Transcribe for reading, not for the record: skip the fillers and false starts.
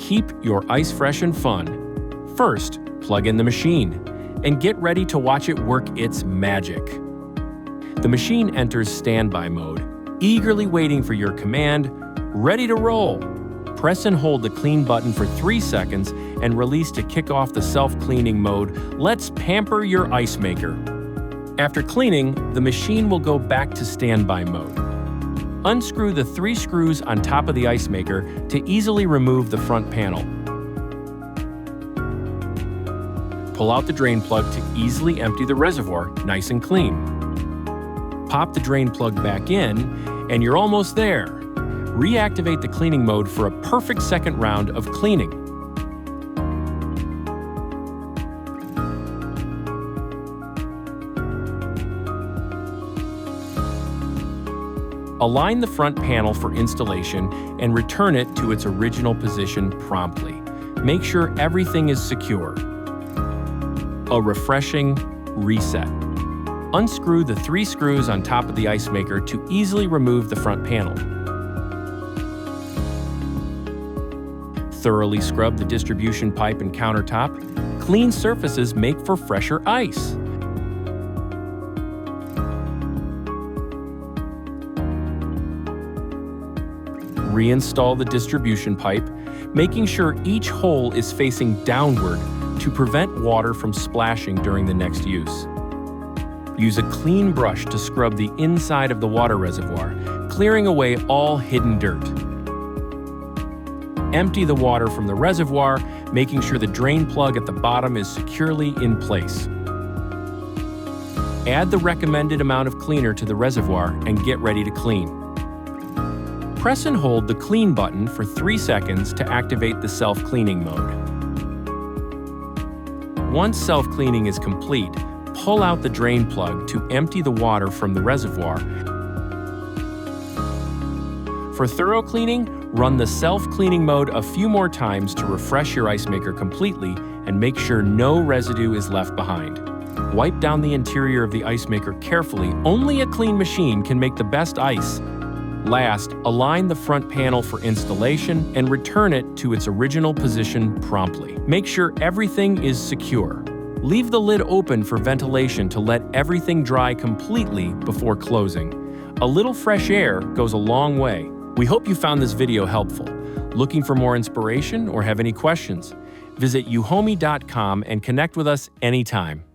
keep your ice fresh and fun. First, plug in the machine and get ready to watch it work its magic. The machine enters standby mode, eagerly waiting for your command, ready to roll. Press and hold the clean button for 3 seconds and release to kick off the self-cleaning mode. Let's pamper your ice maker. After cleaning, the machine will go back to standby mode. Unscrew the 3 screws on top of the ice maker to easily remove the front panel. Pull out the drain plug to easily empty the reservoir nice and clean. Pop the drain plug back in, and you're almost there. Reactivate the cleaning mode for a perfect second round of cleaning. Align the front panel for installation and return it to its original position promptly. Make sure everything is secure. A refreshing reset. Unscrew the 3 screws on top of the ice maker to easily remove the front panel. Thoroughly scrub the distribution pipe and countertop. Clean surfaces make for fresher ice. Reinstall the distribution pipe, making sure each hole is facing downward to prevent water from splashing during the next use. Use a clean brush to scrub the inside of the water reservoir, clearing away all hidden dirt. Empty the water from the reservoir, making sure the drain plug at the bottom is securely in place. Add the recommended amount of cleaner to the reservoir and get ready to clean. Press and hold the clean button for 3 seconds to activate the self-cleaning mode. Once self-cleaning is complete, pull out the drain plug to empty the water from the reservoir. For thorough cleaning, run the self-cleaning mode a few more times to refresh your ice maker completely and make sure no residue is left behind. Wipe down the interior of the ice maker carefully. Only a clean machine can make the best ice. Last, align the front panel for installation and return it to its original position promptly. Make sure everything is secure. Leave the lid open for ventilation to let everything dry completely before closing. A little fresh air goes a long way. We hope you found this video helpful. Looking for more inspiration or have any questions? Visit EUHOMY.com and connect with us anytime.